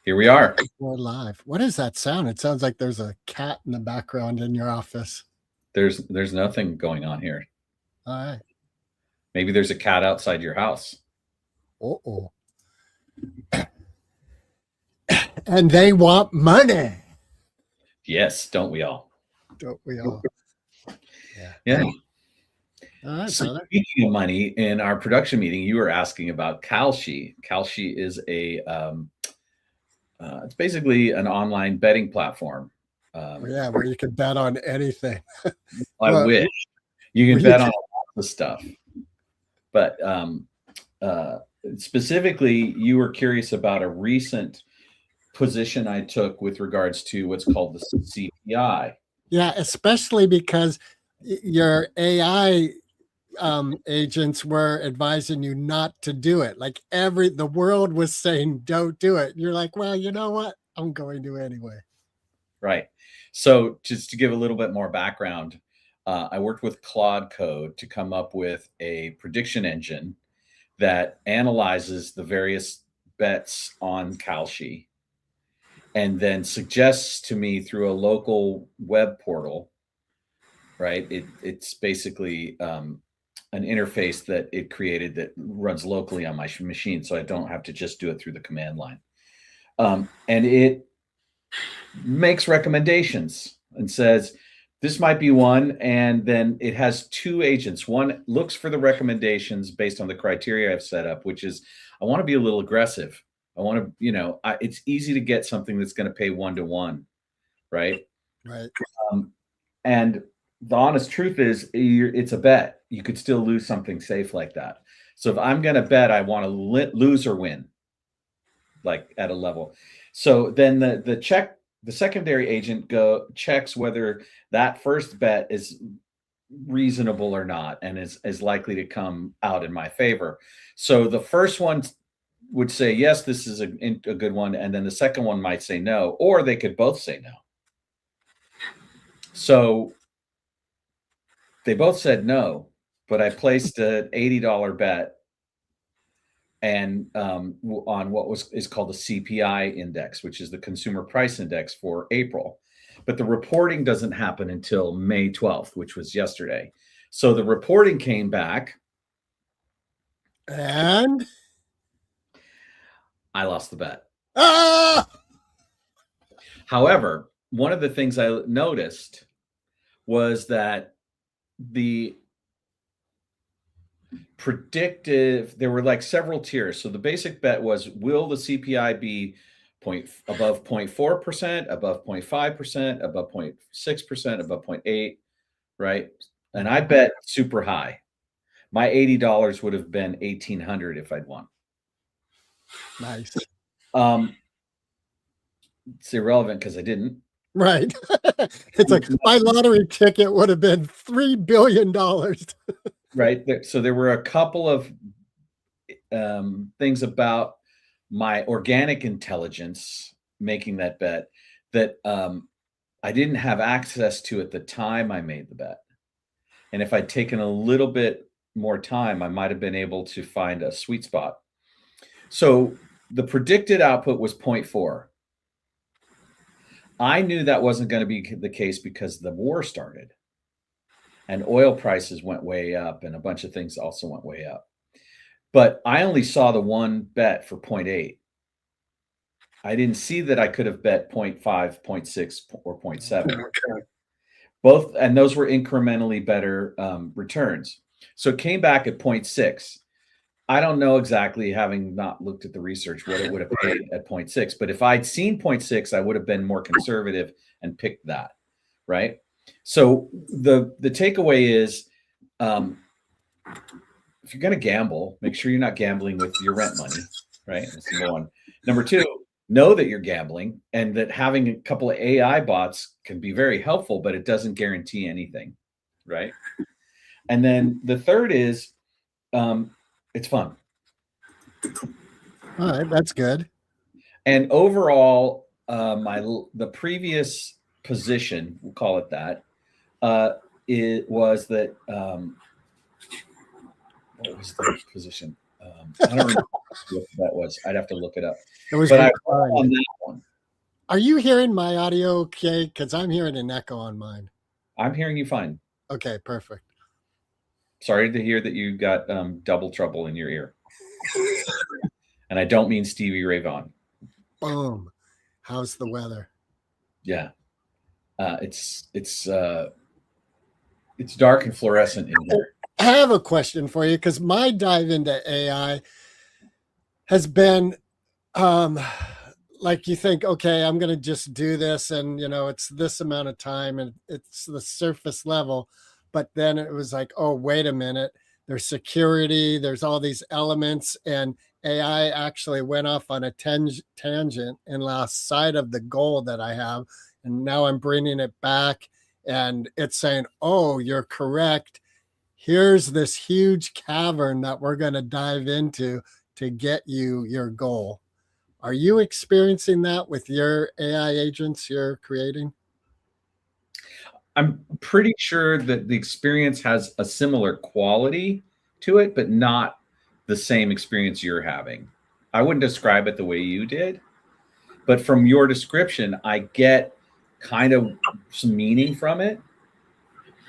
Here we are. We're live. What is that sound? It sounds like there's a cat in the background in your office. There's nothing going on here. All right. Maybe there's a cat outside your house. Uh-oh. And they want money. Yes, don't we all? Don't we all? Yeah. All right, So brother. speaking of money, in our production meeting, you were asking about Kalshi. Kalshi is it's basically an online betting platform. Yeah, where you can bet on anything. I Well, wish you where can you bet on can- lots of stuff, but uh, specifically, you were curious about a recent position I took with regards to what's called the CPI. Yeah, especially because your AI agents were advising you not to do it. Like the world was saying, don't do it. You're like, well, you know what? I'm going to anyway. Right. So just to give a little bit more background, I worked with Claude Code to come up with a prediction engine that analyzes the various bets on Kalshi and then suggests to me through a local web portal, right? It's basically an interface that it created that runs locally on my machine, so I don't have to just do it through the command line. And it makes recommendations and says, this might be one. And then it has two agents. One looks for the recommendations based on the criteria I've set up, which is I want to be a little aggressive. I want to, it's easy to get something that's going to pay 1-to-1, right? Right. And the honest truth is it's a bet. You could still lose something safe like that. So if I'm going to bet, I want to lose or win, like at a level. So then the secondary agent checks whether that first bet is reasonable or not, and is likely to come out in my favor. So the first one would say, yes, this is a good one. And then the second one might say no, or they could both say no. So they both said no, but I placed an $80 bet and on what is called the CPI index, which is the Consumer Price Index for April. But the reporting doesn't happen until May 12th, which was yesterday. So the reporting came back. And I lost the bet. ah! However, one of the things I noticed was that the predictive, there were like several tiers. So the basic bet was, will the CPI be above 0.4%, above 0.5%, above 0.6%, above 0.8, right? And I bet super high. My $80 would have been $1,800 if I'd won. Nice. It's irrelevant because I didn't. Right. It's like my lottery ticket would have been $3 billion. Right. So there were a couple of things about my organic intelligence making that bet that I didn't have access to at the time I made the bet. And if I'd taken a little bit more time, I might have been able to find a sweet spot. So the predicted output was 0.4. I knew that wasn't going to be the case because the war started and oil prices went way up and a bunch of things also went way up. But I only saw the one bet for 0.8. I didn't see that I could have bet 0.5, 0.6, or 0.7. Okay. Both, and those were incrementally better returns. So it came back at 0.6. I don't know exactly, having not looked at the research, what it would have paid at 0.6. But if I'd seen 0.6, I would have been more conservative and picked that, right? So the takeaway is, if you're going to gamble, make sure you're not gambling with your rent money, right? That's number one. Number two, know that you're gambling and that having a couple of AI bots can be very helpful, but it doesn't guarantee anything, right? And then the third is, it's fun. All right, that's good. And overall, the previous position, we'll call it that, it was that what was the position? I don't remember what that was. I'd have to look it up. It was But I won reclined. on that one. Are you hearing my audio okay? Because I'm hearing an echo on mine. I'm hearing you fine. Okay, perfect. Sorry to hear that you got double trouble in your ear. And I don't mean Stevie Ray Vaughan. Boom. How's the weather? Yeah. It's dark and fluorescent in here. I have a question for you because my dive into AI has been like you think, okay, I'm going to just do this and, it's this amount of time and it's the surface level. But then it was like, oh, wait a minute. There's security, there's all these elements, and AI actually went off on a tangent and lost sight of the goal that I have. And now I'm bringing it back and it's saying, oh, you're correct. Here's this huge cavern that we're going to dive into to get you your goal. Are you experiencing that with your AI agents you're creating? I'm pretty sure that the experience has a similar quality to it, but not the same experience you're having. I wouldn't describe it the way you did, but from your description, I get kind of some meaning from it,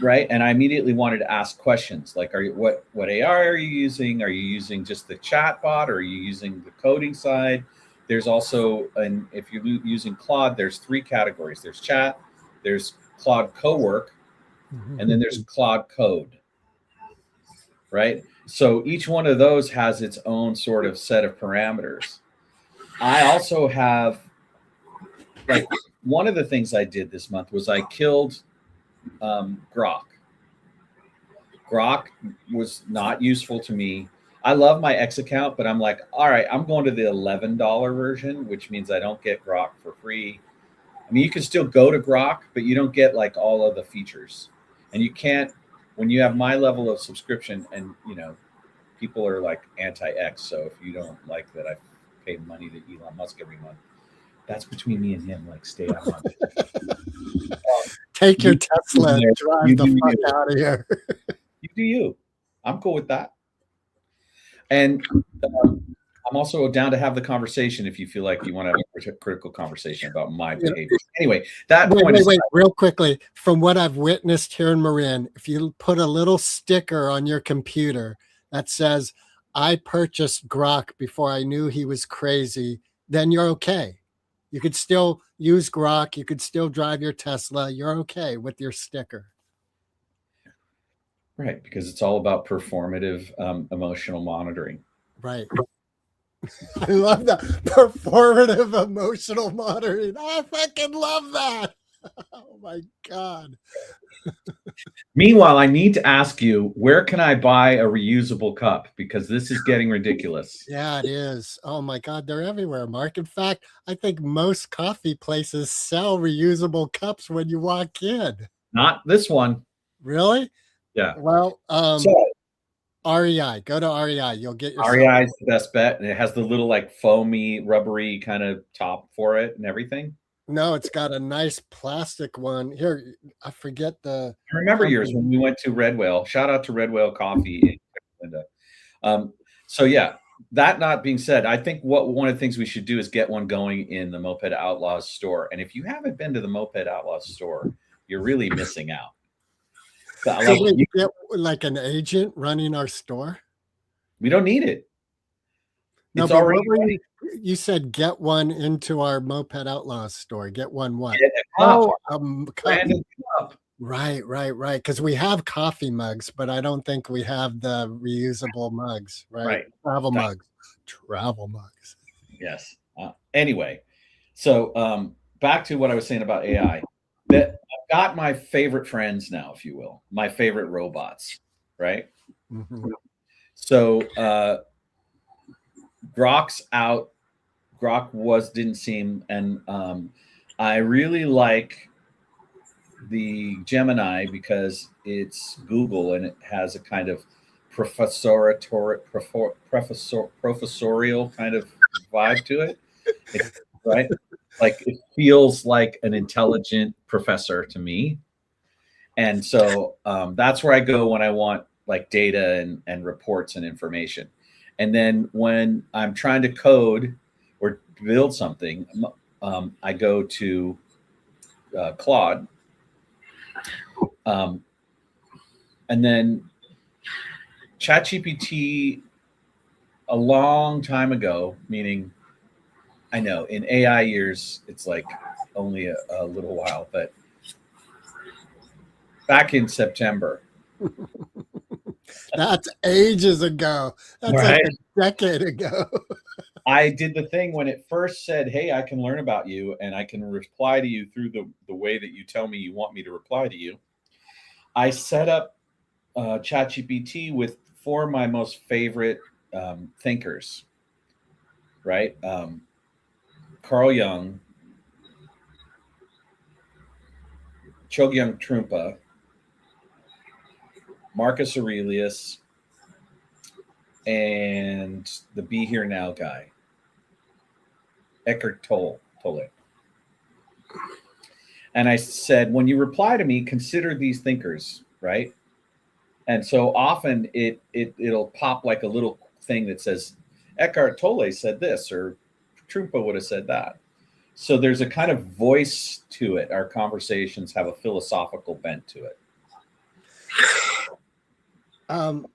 right? And I immediately wanted to ask questions like, what AI are you using? Are you using just the chat bot, or are you using the coding side? There's also, and if you're using Claude, there's 3 categories. There's chat, there's Claude Cowork, and then there's Claude Code, right? So each one of those has its own sort of set of parameters. I also have, like, one of the things I did this month was I killed Grok. Grok was not useful to me. I love my X account, but I'm like, all right, I'm going to the $11 version, which means I don't get Grok for free. I mean, you can still go to Grok, but you don't get like all of the features. And you can't, when you have my level of subscription, and people are like anti-X. So if you don't like that I pay money to Elon Musk every month, that's between me and him. Like, stay out on it. Take your Tesla and drive the fuck out of here. You do you. I'm cool with that. And I'm also down to have the conversation if you feel like you want to have a critical conversation about my behavior. Anyway, that point is real quickly. From what I've witnessed here in Marin, if you put a little sticker on your computer that says, I purchased Grok before I knew he was crazy, then you're okay. You could still use Grok. You could still drive your Tesla. You're okay with your sticker. Right, because it's all about performative emotional monitoring. Right. I love that. Performative emotional monitoring. I fucking love that. Oh my God. Meanwhile, I need to ask you, where can I buy a reusable cup? Because this is getting ridiculous. Yeah, it is. Oh my God, they're everywhere, Mark. In fact, I think most coffee places sell reusable cups when you walk in. Not this one. Really? Yeah. Well, REI. Go to REI. You'll get your REI is the best bet, and it has the little like foamy, rubbery kind of top for it and everything. No, it's got a nice plastic one. Here, I forget the. I remember yours when we went to Red Whale. Shout out to Red Whale Coffee in Linda. So yeah, that not being said, I think one of the things we should do is get one going in the Moped Outlaws store. And if you haven't been to the Moped Outlaws store, you're really missing out. So we get like an agent running our store? We don't need it. No, but already. You said get one into our Moped Outlaws store. Get one what? Get a cup. Right. Because we have coffee mugs, but I don't think we have the reusable mugs. Right. Travel mugs. Yes. Anyway, so back to what I was saying about AI. That I've got my favorite friends now, if you will, my favorite robots, right? Mm-hmm. So Grok's out. Grok didn't seem, and I really like the Gemini because it's Google and it has a kind of professorial kind of vibe to it, right? Like it feels like an intelligent professor to me. And so that's where I go when I want like data and reports and information. And then when I'm trying to code or build something, I go to Claude. Um, and then ChatGPT a long time ago, meaning I know in AI years, it's like only a little while, but back in September, That's ages ago. That's like right? a decade ago. I did the thing when it first said, "Hey, I can learn about you and I can reply to you through the way that you tell me you want me to reply to you." I set up ChatGPT with four of my most favorite thinkers, right? Carl Jung, Chogyam Trungpa, Marcus Aurelius, and the Be Here Now guy, Eckhart Tolle. And I said, when you reply to me, consider these thinkers, right? And so often it'll pop like a little thing that says Eckhart Tolle said this, or Trungpa would have said that. So there's a kind of voice to it. Our conversations have a philosophical bent to it. Um,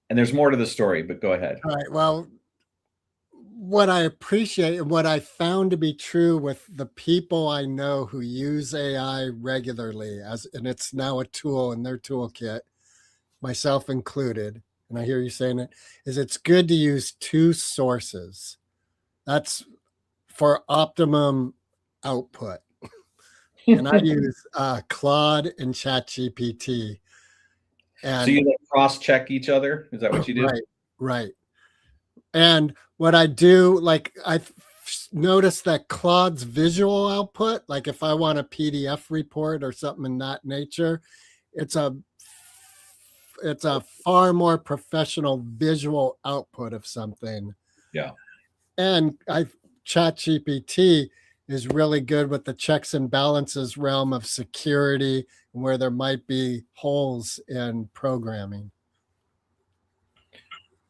And there's more to the story, but go ahead. all right. Well, what I appreciate and what I found to be true with the people I know who use AI regularly, as and it's now a tool in their toolkit, myself included, and I hear you saying it, is it's good to use two sources. That's for optimum output. And I use Claude and ChatGPT. So And you like cross check each other? Is that what you do? right, right. And what I do, like I've noticed that Claude's visual output, like if I want a PDF report or something in that nature, it's a it's a far more professional visual output of something. Yeah. And I ChatGPT is really good with the checks and balances realm of security and where there might be holes in programming.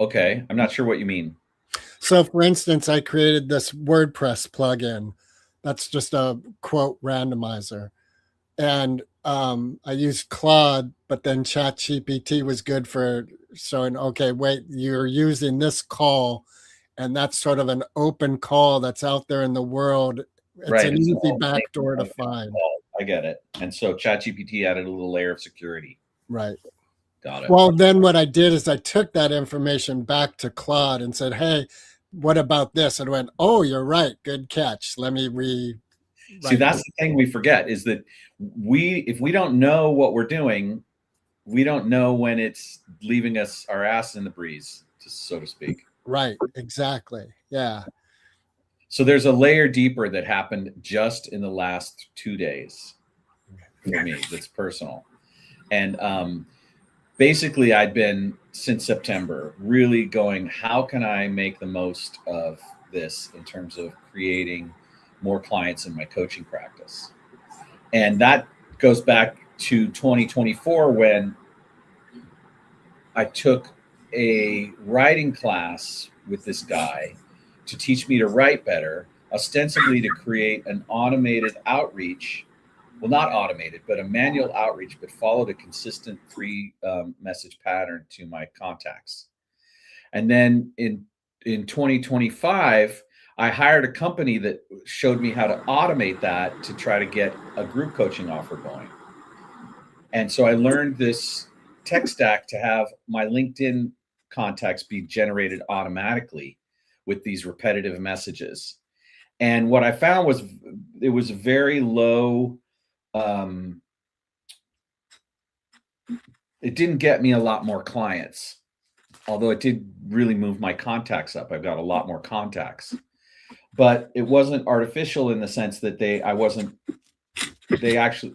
Okay. I'm not sure what you mean. So, for instance, I created this WordPress plugin that's just a quote randomizer. And I used Claude, but then ChatGPT was good for showing, okay, wait, you're using this call, and that's sort of an open call that's out there in the world. It's Right. an It's an easy all backdoor to find. I get it. And so ChatGPT added a little layer of security. Right. Got it. Well, then what I did is I took that information back to Claude and said, hey, what about this? And went, oh, you're right. Good catch. Let me See, rewrite that's this. the thing we forget is that if we don't know what we're doing, we don't know when it's leaving us our ass in the breeze, so to speak. Right. Exactly. Yeah. So there's a layer deeper that happened just in the last 2 days for me that's personal. And basically, I'd been since September really going, how can I make the most of this in terms of creating more clients in my coaching practice? And that goes back to 2024 when I took a writing class with this guy to teach me to write better, ostensibly to create an automated outreach. Well, not automated, but a manual outreach, but followed a consistent three message pattern to my contacts. And then in 2025, I hired a company that showed me how to automate that to try to get a group coaching offer going. And so I learned this tech stack to have my LinkedIn contacts be generated automatically with these repetitive messages. And what I found was it was very low. It didn't get me a lot more clients, although it did really move my contacts up. I've got a lot more contacts, but it wasn't artificial in the sense that they actually,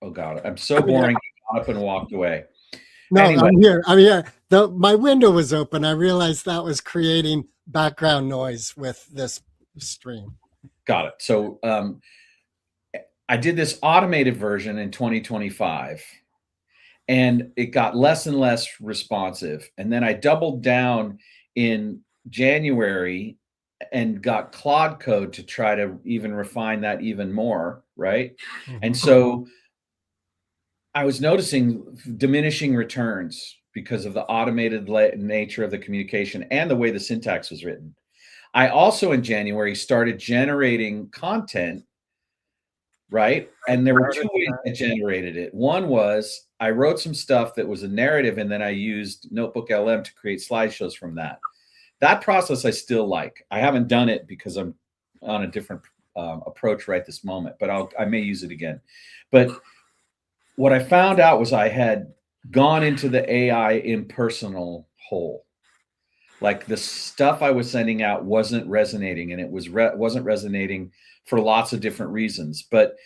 oh God, I'm so Yeah. boring. He got up and walked away. No, Anyway, I'm here. I'm here. My window was open. I realized that was creating background noise with this stream. got it. So I did this automated version in 2025. and it got less and less responsive. And then I doubled down in January and got Claude Code to try to even refine that even more, right? And so I was noticing diminishing returns because of the automated nature of the communication and the way the syntax was written. I also in January started generating content, right? And there were two ways I generated it. One was I wrote some stuff that was a narrative, and then I used Notebook LM to create slideshows from that. That process I still like. I haven't done it because I'm on a different approach right this moment, but I may use it again. But what I found out was I had gone into the AI impersonal hole. Like the stuff I was sending out wasn't resonating, and it wasn't resonating for lots of different reasons. But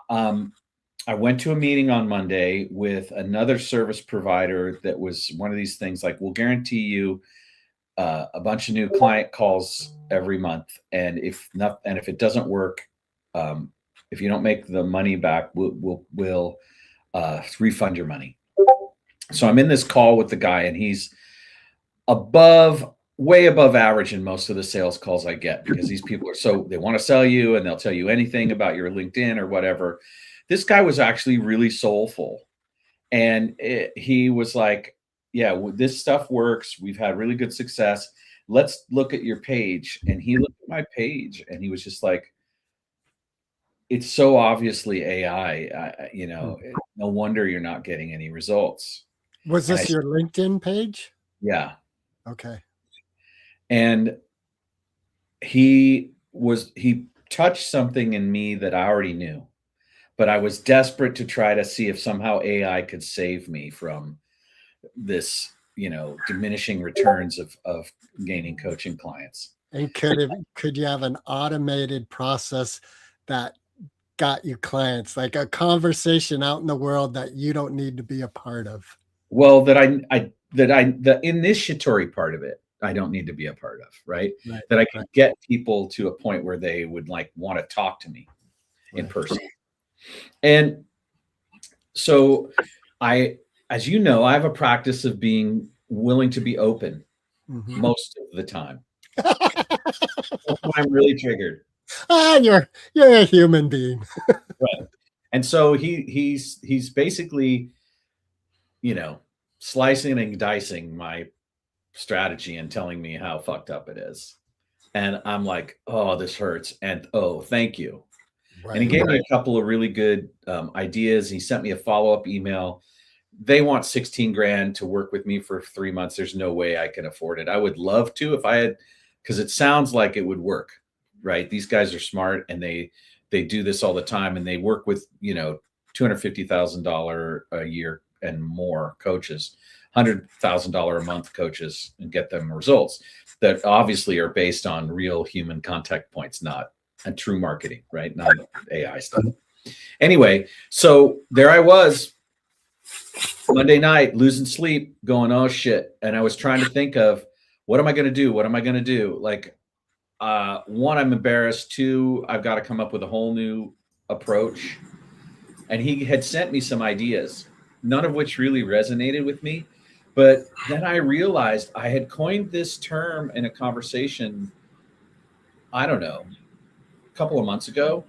I went to a meeting on Monday with another service provider that was one of these things like, we'll guarantee you a bunch of new client calls every month, and if it doesn't work, if you don't make the money back, we'll refund your money. So I'm in this call with the guy, and he's way above average in most of the sales calls I get, because these people they want to sell you, and they'll tell you anything about your LinkedIn or whatever. This guy was actually really soulful, and he was like, yeah, this stuff works. We've had really good success. Let's look at your page. And he looked at my page, and he was just like, it's so obviously AI, no wonder you're not getting any results. Was this your LinkedIn page? Yeah. Okay. And he touched something in me that I already knew, but I was desperate to try to see if somehow AI could save me from this, diminishing returns of gaining coaching clients. And could you have an automated process that got you clients, like a conversation out in the world that you don't need to be a part of? Well, the initiatory part of it, I don't need to be a part of, right? That I can get people to a point where they would want to talk to me in person. And so as you know, I have a practice of being willing to be open most of the time. When I'm really triggered. You're a human being. Right. And so he's basically, slicing and dicing my strategy and telling me how fucked up it is. And I'm like, oh, this hurts. And oh, thank you. Right. And he gave me a couple of really good ideas. He sent me a follow-up email. They want 16 grand to work with me for 3 months. There's no way I can afford it. I would love to if I had, because it sounds like it would work, right? These guys are smart, and they do this all the time, and they work with, $250,000 a year and more coaches, $100,000 a month coaches, and get them results that obviously are based on real human contact points, not and true marketing, right? Not AI stuff. Anyway, so there I was Monday night, losing sleep, going, oh shit. And I was trying to think of, what am I going to do? What am I going to do? Like, one, I'm embarrassed. Two, I've got to come up with a whole new approach. And he had sent me some ideas, none of which really resonated with me. But then I realized I had coined this term in a conversation, I don't know, a couple of months ago.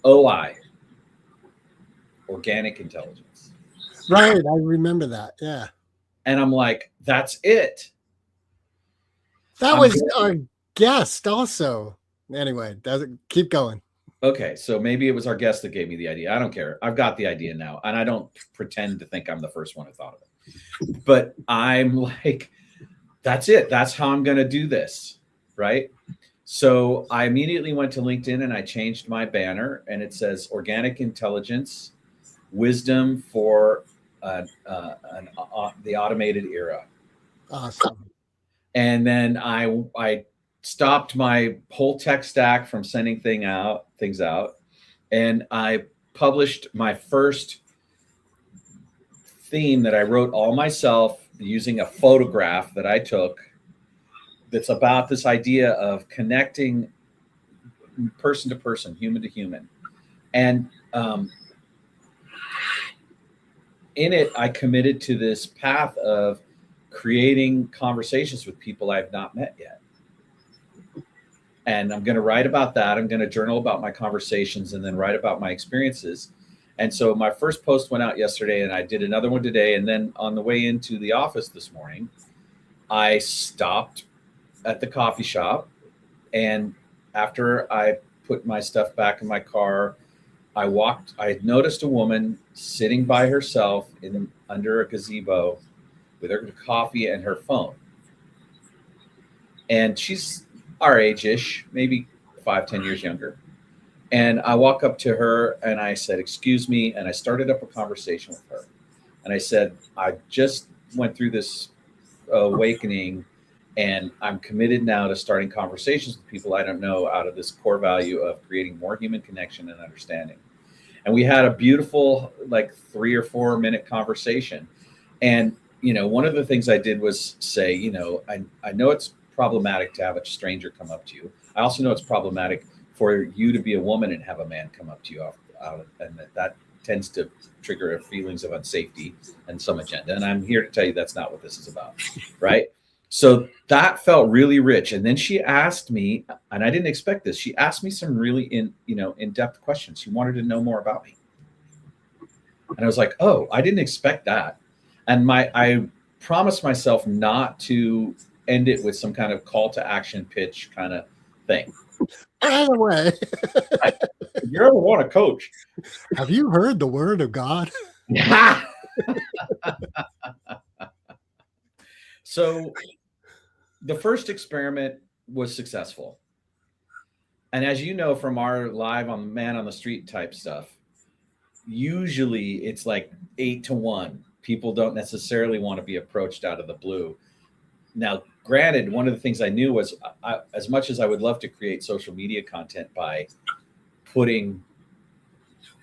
OI, organic intelligence. Right. I remember that. Yeah. And I'm like, that's it. That was our guest also. Anyway, keep going. Okay, so maybe it was our guest that gave me the idea. I don't care. I've got the idea now, and I don't pretend to think I'm the first one who thought of it. But I'm like, that's it. That's how I'm going to do this, right? So I immediately went to LinkedIn and I changed my banner, and it says organic intelligence, wisdom for the automated era. Awesome. And then I stopped my whole tech stack from sending things out, and I published my first theme that I wrote all myself using a photograph that I took. That's about this idea of connecting person to person, human to human, and in it, I committed to this path of creating conversations with people I've not met yet. And I'm going to write about that. I'm going to journal about my conversations and then write about my experiences. And so my first post went out yesterday, and I did another one today. And then on the way into the office this morning, I stopped at the coffee shop. And after I put my stuff back in my car, I noticed a woman sitting by herself under a gazebo with her coffee and her phone. And she's our age-ish, maybe 5, 10 years younger. And I walk up to her and I said, "Excuse me." And I started up a conversation with her. And I said, "I just went through this awakening, and I'm committed now to starting conversations with people I don't know out of this core value of creating more human connection and understanding." And we had a beautiful, like 3 or 4 minute conversation. And, one of the things I did was say, I know it's problematic to have a stranger come up to you. I also know it's problematic for you to be a woman and have a man come up to you and that tends to trigger feelings of unsafety and some agenda. And I'm here to tell you that's not what this is about. Right. So that felt really rich. And then she asked me, and I didn't expect this, she asked me some really in-depth questions. She wanted to know more about me. And I was like, oh, I didn't expect that. And I promised myself not to end it with some kind of call to action pitch kind of thing. By the way, if you ever want to coach, have you heard the word of God? So the first experiment was successful. And as you know from our live on Man on the Street type stuff, usually it's like 8 to 1. People don't necessarily want to be approached out of the blue. Now, granted, one of the things I knew was as much as I would love to create social media content by putting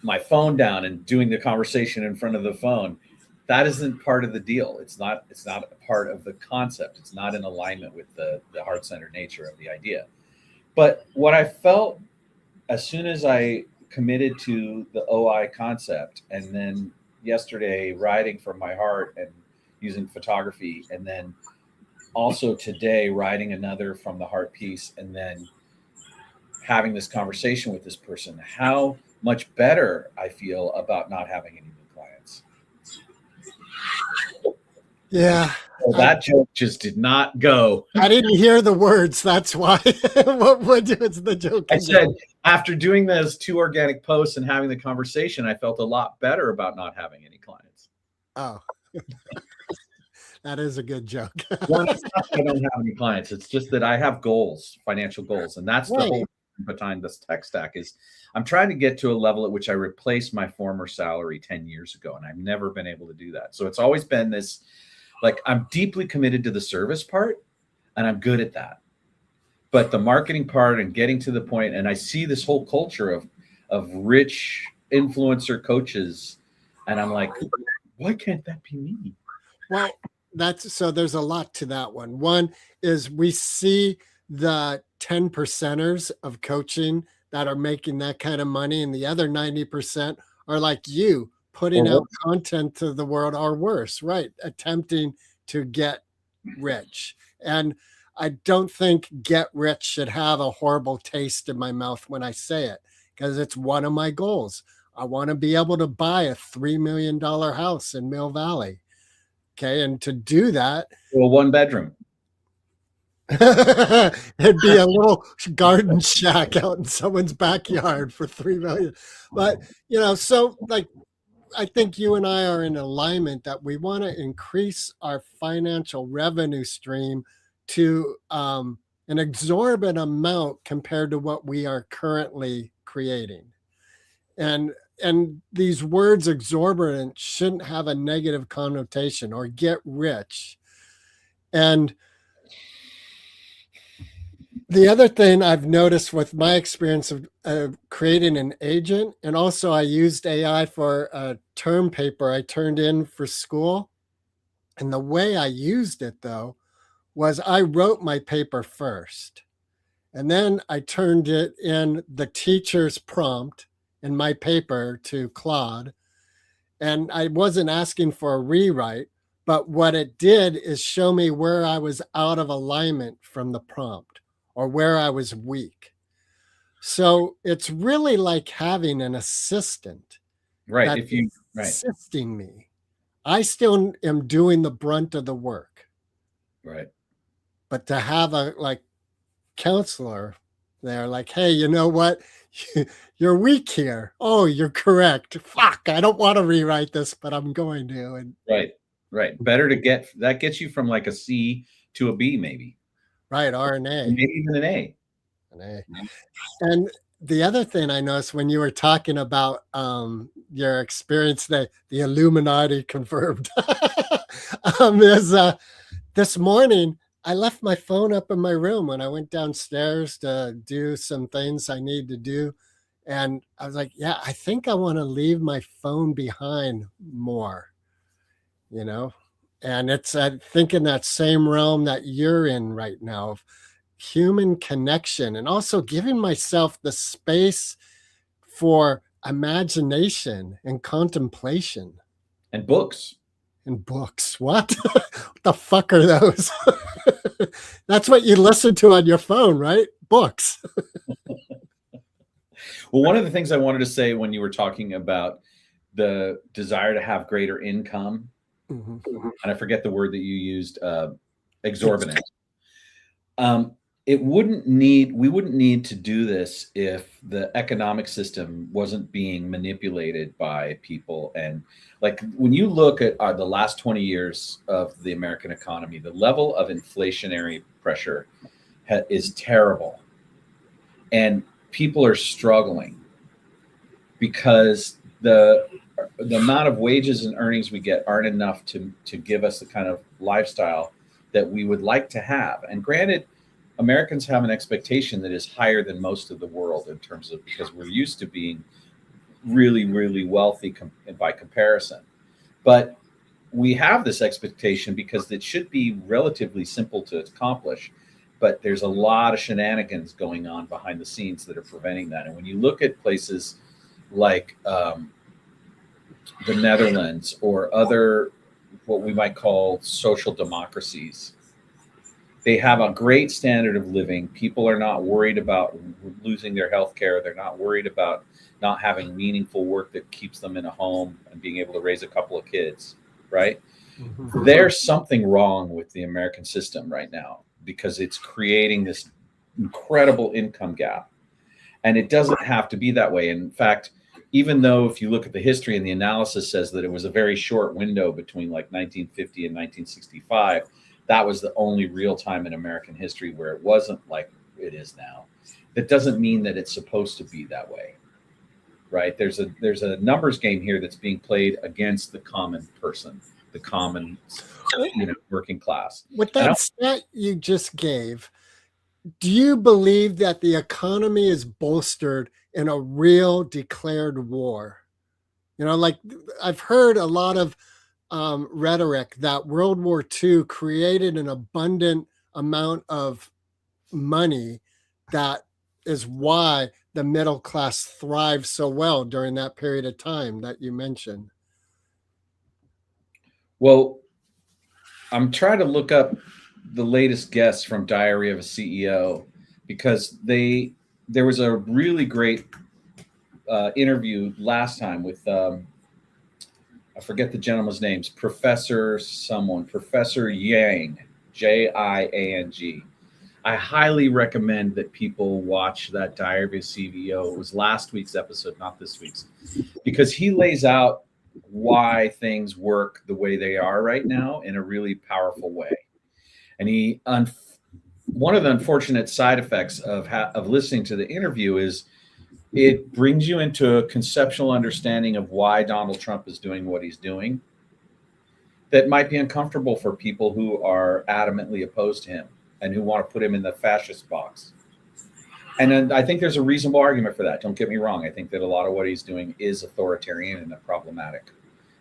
my phone down and doing the conversation in front of the phone, that isn't part of the deal. It's not a part of the concept. It's not in alignment with the heart-centered nature of the idea. But what I felt as soon as I committed to the OI concept, and then yesterday writing from my heart and using photography, and then also today writing another from the heart piece, and then having this conversation with this person, how much better I feel about not having any new clients. Yeah. So that joke just did not go. I didn't hear the words. That's why. What is the joke? I said, after doing those 2 organic posts and having the conversation, I felt a lot better about not having any clients. Oh, that is a good joke. Well, it's not that I don't have any clients. It's just that I have goals, financial goals. And that's the whole behind this tech stack is I'm trying to get to a level at which I replace my former salary 10 years ago. And I've never been able to do that. So it's always been this, like, I'm deeply committed to the service part and I'm good at that. But the marketing part and getting to the point, and I see this whole culture of rich influencer coaches. And I'm like, why can't that be me? Well, so there's a lot to that one. One is we see the 10 percenters of coaching that are making that kind of money, and the other 90% are like you, putting out content to the world, or worse, right? Attempting to get rich. And I don't think get rich should have a horrible taste in my mouth when I say it, because it's one of my goals. I want to be able to buy a $3 million house in Mill Valley. Okay. And to do that, well, 1 bedroom. It'd be a little garden shack out in someone's backyard for $3 million. But, so like, I think you and I are in alignment that we want to increase our financial revenue stream to an exorbitant amount compared to what we are currently creating. And these words exorbitant shouldn't have a negative connotation, or get rich. And the other thing I've noticed with my experience of creating an agent, and also I used AI for a term paper I turned in for school. And the way I used it, though, was I wrote my paper first. And then I turned it in the teacher's prompt in my paper to Claude. And I wasn't asking for a rewrite, but what it did is show me where I was out of alignment from the prompt or where I was weak. So it's really like having an assistant Right. that's If you, right, assisting me. I still am doing the brunt of the work, right. but to have a like counselor there, like, hey, you know what? You're weak here. Oh, you're correct. Fuck, I don't want to rewrite this, but I'm going to. And Right. Right. Better to get that gets you from like a C to a B, maybe, right, or RNA. maybe even an A. And the other thing I noticed when you were talking about your experience, the Illuminati confirmed, is this morning I left my phone up in my room when I went downstairs to do some things I need to do. And I was like, yeah, I think I want to leave my phone behind more, you know? And it's, I think, in that same realm that you're in right now of human connection and also giving myself the space for imagination and contemplation. And books. And books. What? What the fuck are those? That's what you listen to on your phone, right? Books. Well, one of the things I wanted to say when you were talking about the desire to have greater income, Mhm. and I forget the word that you used, exorbitant. Um, we wouldn't need to do this if the economic system wasn't being manipulated by people. And like when you look at the last 20 years of the American economy, the level of inflationary pressure is terrible. And people are struggling because the amount of wages and earnings we get aren't enough to give us the kind of lifestyle that we would like to have. And granted, Americans have an expectation that is higher than most of the world in terms of because we're used to being really, really wealthy by comparison. But we have this expectation because it should be relatively simple to accomplish. But there's a lot of shenanigans going on behind the scenes that are preventing that. And when you look at places like the Netherlands or other what we might call social democracies, they have a great standard of living. People are not worried about losing their health care. They're not worried about not having meaningful work that keeps them in a home and being able to raise a couple of kids, right? Mhm. There's something wrong with the American system right now because it's creating this incredible income gap. And it doesn't have to be that way. In fact, even though if you look at the history and the analysis says that it was a very short window between like 1950 and 1965, that was the only real time in American history where it wasn't like it is now. That doesn't mean that it's supposed to be that way, right? There's a numbers game here that's being played against the common person, the common, working class. With And I, that stat you just gave, do you believe that the economy is bolstered in a real declared war? Like I've heard a lot of rhetoric that World War II created an abundant amount of money that is why the middle class thrived so well during that period of time that you mentioned. well, I'm trying to look up the latest guests from Diary of a CEO because there was a really great interview last time with I forget the gentleman's names, Professor Yang, Jiang. I highly recommend that people watch that Diary of a CEO. It was last week's episode, not this week's, because he lays out why things work the way they are right now in a really powerful way. And one of the unfortunate side effects of listening to the interview is it brings you into a conceptual understanding of why Donald Trump is doing what he's doing that might be uncomfortable for people who are adamantly opposed to him and who want to put him in the fascist box. And then I think there's a reasonable argument for that. Don't get me wrong. I think that a lot of what he's doing is authoritarian and problematic.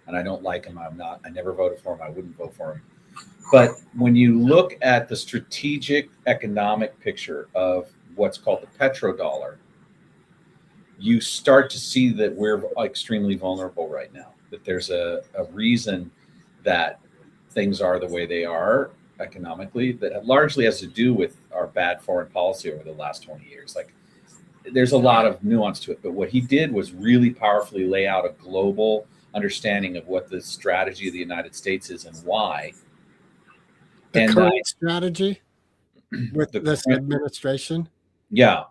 And I don't like him. I never voted for him. I wouldn't vote for him. But when you look at the strategic economic picture of what's called the petrodollar, you start to see that we're extremely vulnerable right now. that there's a reason that things are the way they are economically that largely has to do with our bad foreign policy over the last 20 years. Like there's a lot of nuance to it, but what he did was really powerfully lay out a global understanding of what the strategy of the United States is and why. The And current strategy with the this current, administration. yeah,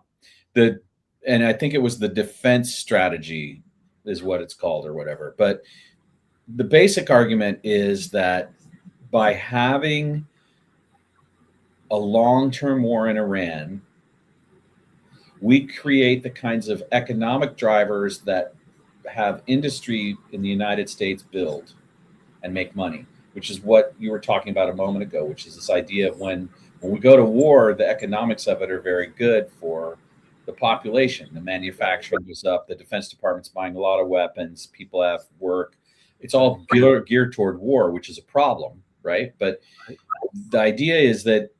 the and I think it was the defense strategy is what it's called or whatever. But the basic argument is that by having a long-term war in Iran, we create the kinds of economic drivers that have industry in the United States build and make money, which is what you were talking about a moment ago, which is this idea of when we go to war, the economics of it are very good for the population. The manufacturing goes up, the Defense Department's buying a lot of weapons, people have work. It's all geared toward war, which is a problem, right? But the idea is that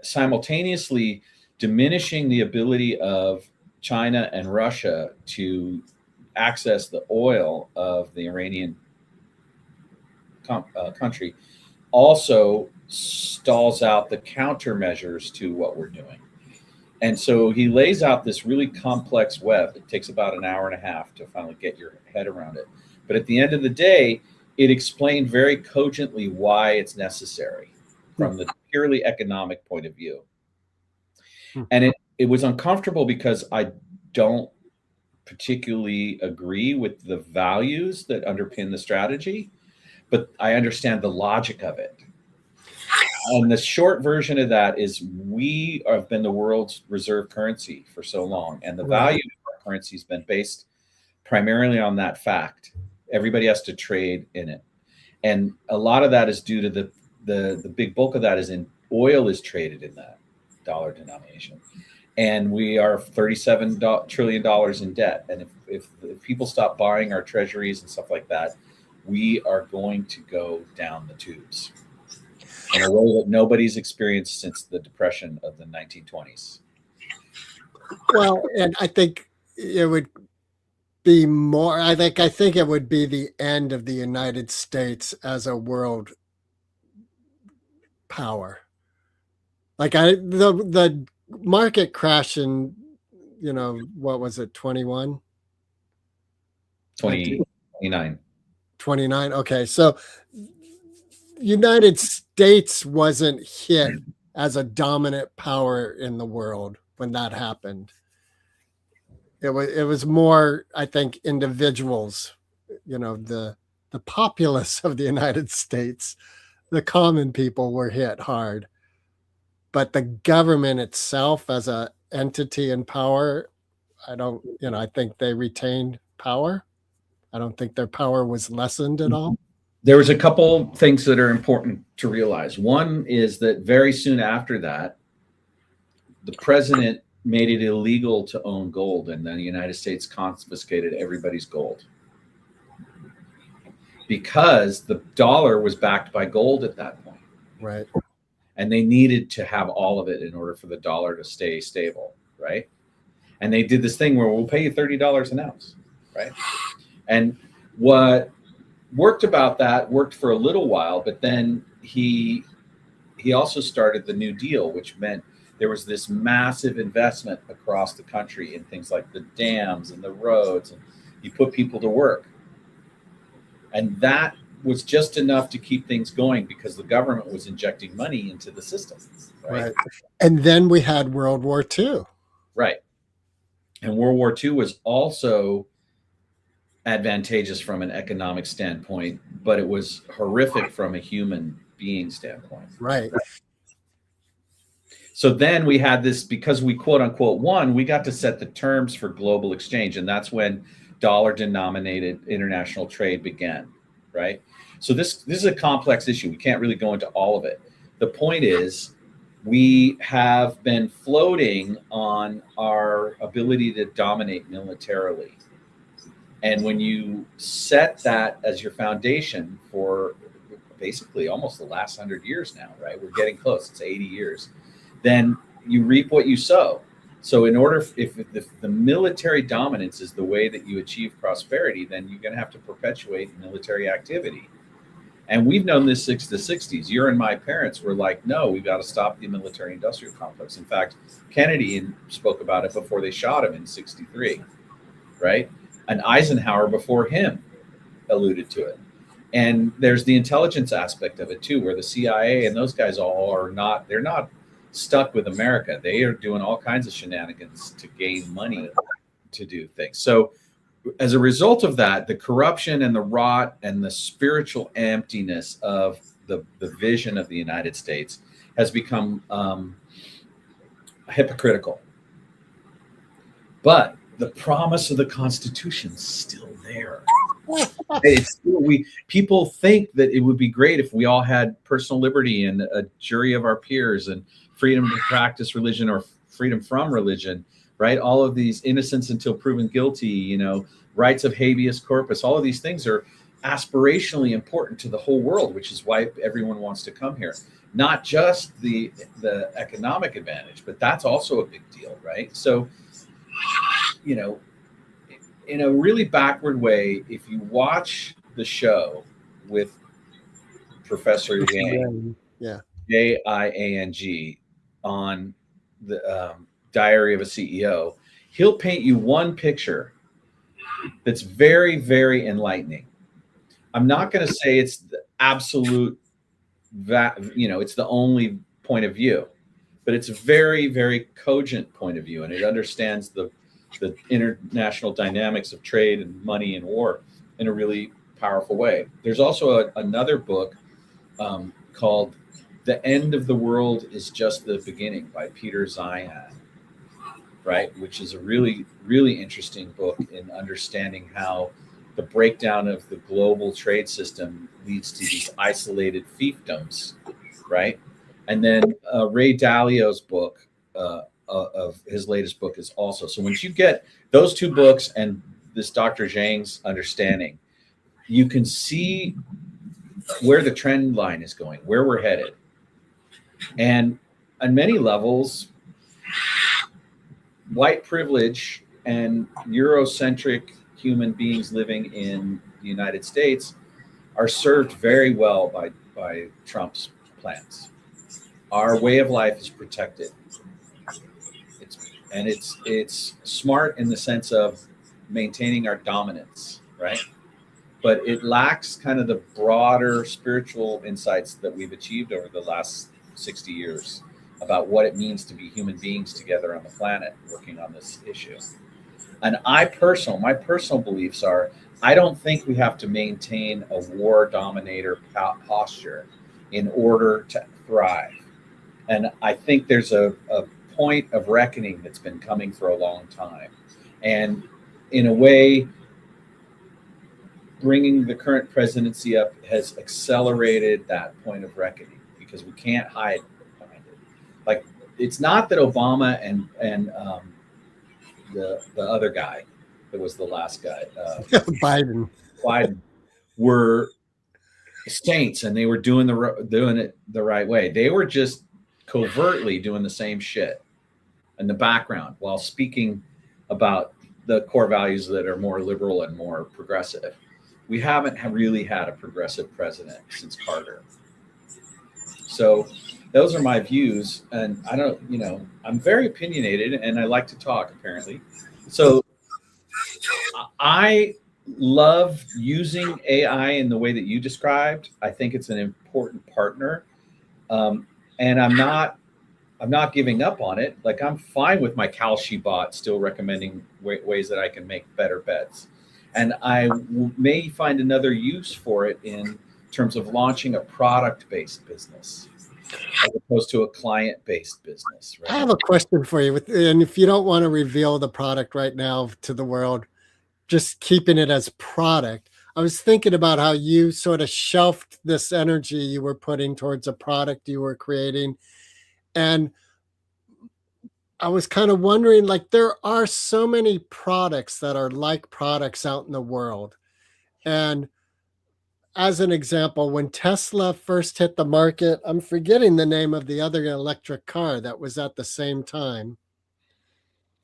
simultaneously diminishing the ability of China and Russia to access the oil of the Iranian country also stalls out the countermeasures to what we're doing. And so he lays out this really complex web. It takes about an hour and a half to finally get your head around it. But at the end of the day, it explained very cogently why it's necessary from the purely economic point of view. And it was uncomfortable because I don't particularly agree with the values that underpin the strategy, but I understand the logic of it. And the short version of that is we have been the world's reserve currency for so long, and the value of our currency has been based primarily on that fact. Everybody has to trade in it, and a lot of that is due to the big bulk of that is in oil is traded in that dollar denomination, and we are $37 trillion in debt. And if people stop buying our treasuries and stuff like that, we are going to go down the tubes in a way that nobody's experienced since the Depression of the 1920s. Well, and I think it would be more. I think it would be the end of the United States as a world power. Like the market crash in, what was it, 21? 29. 29. Okay, so United States wasn't hit as a dominant power in the world when that happened. It was more, I think, individuals, the populace of the United States, the common people were hit hard. But the government itself as a entity and power, I think they retained power. I don't think their power was lessened at all. There was a couple things that are important to realize. One is that very soon after that, the president made it illegal to own gold, and then the United States confiscated everybody's gold because the dollar was backed by gold at that point. Right. And they needed to have all of it in order for the dollar to stay stable, right? And they did this thing where we'll pay you $30 an ounce, right? And what worked about that worked for a little while, but then he also started the New Deal, which meant there was this massive investment across the country in things like the dams and the roads, and he put people to work. And that was just enough to keep things going because the government was injecting money into the system. Right. And then we had World War II. Right. And World War II was also advantageous from an economic standpoint, but it was horrific from a human being standpoint. Right. So then we had this, because we quote unquote won, we got to set the terms for global exchange. And that's when dollar denominated international trade began. Right. So this is a complex issue. We can't really go into all of it. The point is, we have been floating on our ability to dominate militarily. And when you set that as your foundation for basically almost the last 100 years now, right? We're getting close. It's 80 years. Then you reap what you sow. So in order, if the military dominance is the way that you achieve prosperity, then you're going to have to perpetuate military activity. And we've known this since the 60s. Your and my parents were like, no, we've got to stop the military industrial complex. In fact, Kennedy spoke about it before they shot him in 63, right? And Eisenhower before him alluded to it. And there's the intelligence aspect of it too, where the CIA and those guys all are not, they're not stuck with America. They are doing all kinds of shenanigans to gain money to do things. So as a result of that, the corruption and the rot and the spiritual emptiness of the vision of the United States has become hypocritical. But the promise of the Constitution is still there. It's still, people think that it would be great if we all had personal liberty and a jury of our peers and freedom to practice religion or freedom from religion, right? All of these innocence until proven guilty, rights of habeas corpus, all of these things are aspirationally important to the whole world, which is why everyone wants to come here. Not just the economic advantage, but that's also a big deal, right? So, in a really backward way, if you watch the show with Professor Yang, Yeah. Yang, on the Diary of a CEO, he'll paint you one picture that's very, very enlightening. I'm not going to say it's the absolute it's the only point of view, but it's a very, very cogent point of view, and it understands the international dynamics of trade and money and war in a really powerful way. There's also another book called "The End of the World is Just the Beginning" by Peter Zeihan, right? Which is a really, really interesting book in understanding how the breakdown of the global trade system leads to these isolated fiefdoms, right? And then Ray Dalio's book, of his latest book, is also. So once you get those two books and this Dr. Zhang's understanding, you can see where the trend line is going, where we're headed. And on many levels, white privilege and Eurocentric human beings living in the United States are served very well by Trump's plans. Our way of life is protected. It's smart in the sense of maintaining our dominance, right? But it lacks kind of the broader spiritual insights that we've achieved over the last 60 years about what it means to be human beings together on the planet working on this issue. And my personal beliefs are, I don't think we have to maintain a war dominator posture in order to thrive. And I think there's a point of reckoning that's been coming for a long time. And in a way, bringing the current presidency up has accelerated that point of reckoning, because we can't hide behind it. Like, it's not that Obama and the other guy that was the last guy, Biden were saints, and they were doing it the right way. They were just covertly doing the same shit in the background while speaking about the core values that are more liberal and more progressive. We haven't really had a progressive president since Carter. So those are my views, and I don't, I'm very opinionated and I like to talk, apparently. So I love using AI in the way that you described. I think it's an important partner, and I'm not giving up on it. Like, I'm fine with my Kalshi bot still recommending ways that I can make better bets, and I may find another use for it in terms of launching a product-based business as opposed to a client-based business. Right? I have a question for you, and if you don't want to reveal the product right now to the world, just keeping it as product. I was thinking about how you sort of shelved this energy you were putting towards a product you were creating. And I was kind of wondering, like, there are so many products that are like products out in the world. And as an example, when Tesla first hit the market, I'm forgetting the name of the other electric car that was at the same time.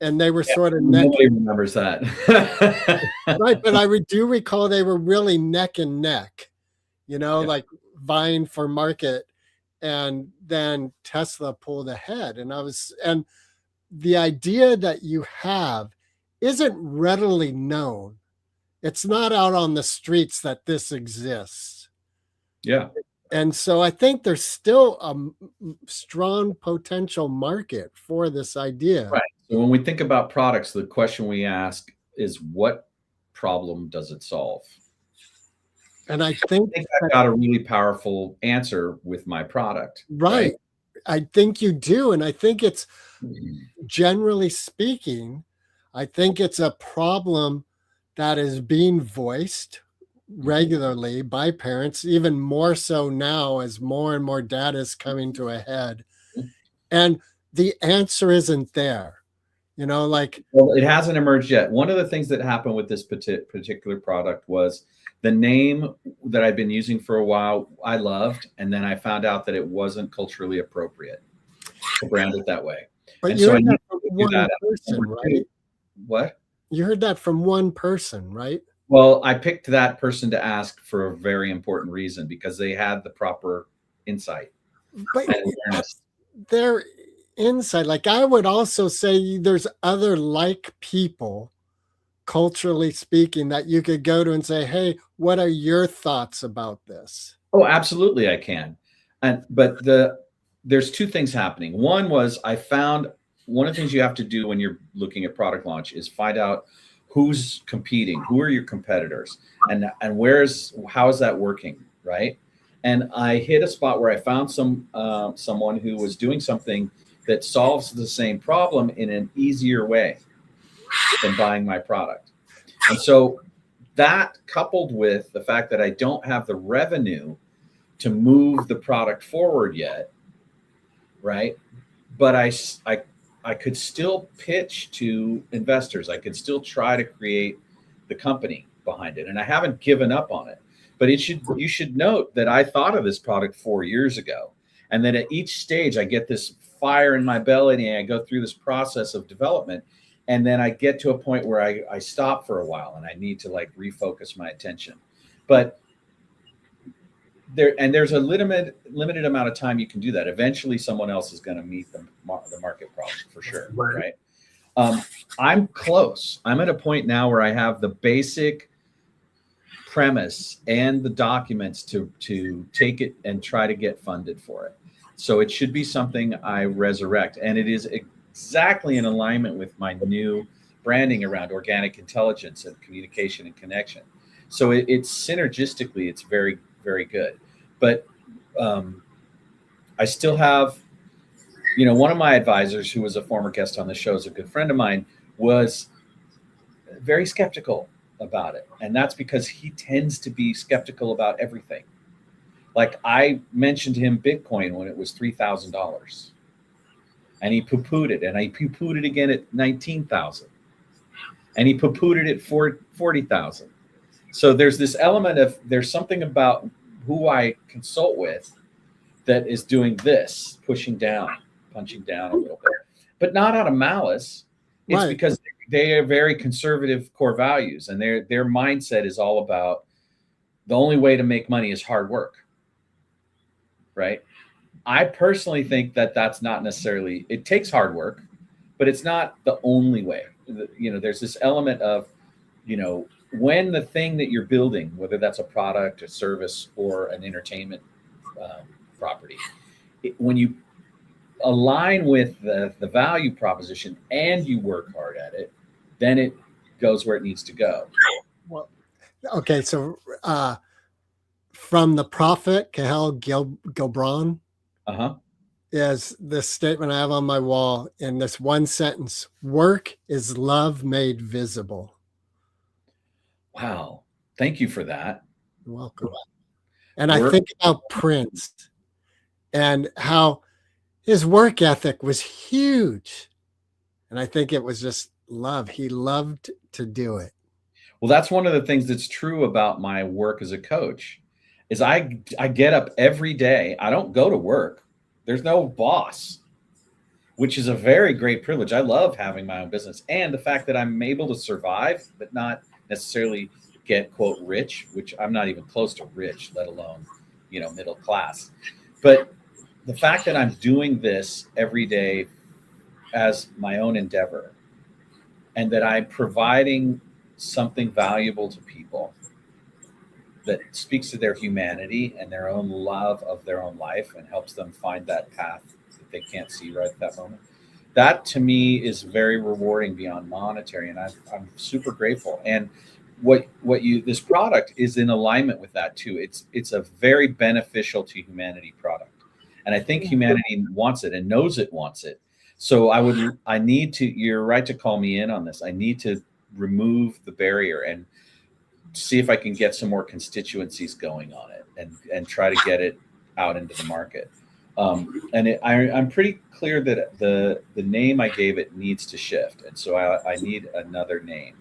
and they were Yeah, sort of neck nobody remembers that. right, but I do recall they were really neck and neck, Yeah. like vying for market, and then Tesla pulled ahead. And the idea that you have isn't readily known. It's not out on the streets that this exists. Yeah. And so I think there's still a strong potential market for this idea. Right. So when we think about products, the question we ask is, what problem does it solve? And I I think think I've got a really powerful answer with my product, right? right. I think you do. And I think it's, Mhm. generally speaking, I think it's a problem that is being voiced regularly by parents, even more so now as more and more data is coming to a head. And the answer isn't there. Like, Well, it hasn't emerged yet. One of the things that happened with this particular product was the name that I'd been using for a while, I loved, and then I found out that it wasn't culturally appropriate to brand it that way. but And you so I heard needed that from to do one that. person, right? What? You heard that from one person, right? Well, I picked that person to ask for a very important reason, because they had the proper insight But and awareness. their insight, like I would also say there's other like people, culturally speaking, that you could go to and say, hey, what are your thoughts about this? Oh, absolutely, I can. But there's two things happening. One was, I found one of the things you have to do when you're looking at product launch is find out who's competing, who are your competitors, and how is that working, right? And I hit a spot where I found someone who was doing something that solves the same problem in an easier way than buying my product. And so that, coupled with the fact that I don't have the revenue to move the product forward yet, right? But I could still pitch to investors. I could still try to create the company behind it, and I haven't given up on it. But you should note that I thought of this product 4 years ago, and that at each stage I get this fire in my belly, and I go through this process of development, and then I get to a point where I stop for a while, and I need to like refocus my attention. But there's a limited amount of time you can do that. Eventually, someone else is going to meet the market problem for sure, right? I'm close. I'm at a point now where I have the basic premise and the documents to take it and try to get funded for it. So it should be something I resurrect, and it is exactly in alignment with my new branding around organic intelligence and communication and connection. So it's synergistically, it's very, very good. But I still have, one of my advisors, who was a former guest on the show, is a good friend of mine, was very skeptical about it. And that's because he tends to be skeptical about everything. Like, I mentioned to him Bitcoin when it was $3,000, and he poo-pooed it, and I poo-pooed it again at 19,000, and he poo-pooed it at 40,000. So there's this element of, there's something about who I consult with that is doing this, pushing down, punching down a little bit, but not out of malice. It's Right. because they are very conservative core values, and their mindset is all about, the only way to make money is hard work, right? I personally think that that's not necessarily, it takes hard work, but it's not the only way. There's this element of, when the thing that you're building, whether that's a product, a service, or an entertainment property, when you align with the value proposition and you work hard at it, then it goes where it needs to go. Well, okay, so from the prophet Kahel Gilbran is this statement I have on my wall in this one sentence: work is love made visible. Wow. Thank you for that. You're welcome. And I think about Prince and how his work ethic was huge. And I think it was just love. He loved to do it. Well, that's one of the things that's true about my work as a coach, is I get up every day. I don't go to work. There's no boss. which is a very great privilege. I love having my own business, and the fact that I'm able to survive, but not necessarily get quote rich, which I'm not even close to rich, let alone, middle class. But the fact that I'm doing this every day as my own endeavor, and that I'm providing something valuable to people that speaks to their humanity and their own love of their own life and helps them find that path that they can't see right at that moment. That to me is very rewarding beyond monetary, and I'm super grateful. And what you this product is in alignment with that too. It's a very beneficial to humanity product, and I think humanity wants it and knows it wants it. So I need to. You're right to call me in on this. I need to remove the barrier and see if I can get some more constituencies going on it, and try to get it out into the market. I'm pretty clear that the name I gave it needs to shift, and so I need another name.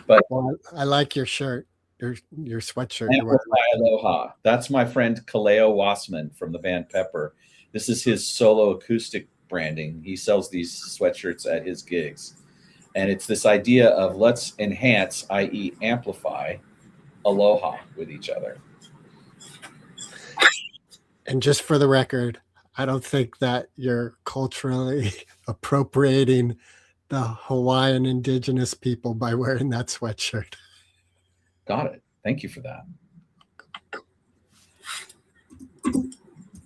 But Well, I like your shirt, your sweatshirt you're wearing. Amplify Aloha. That's my friend Kaleo Wassman from the band Pepper. This is his solo acoustic branding. He sells these sweatshirts at his gigs. And it's this idea of let's enhance, i.e., amplify aloha with each other. And just for the record, I don't think that you're culturally appropriating the Hawaiian indigenous people by wearing that sweatshirt. Got it. Thank you for that.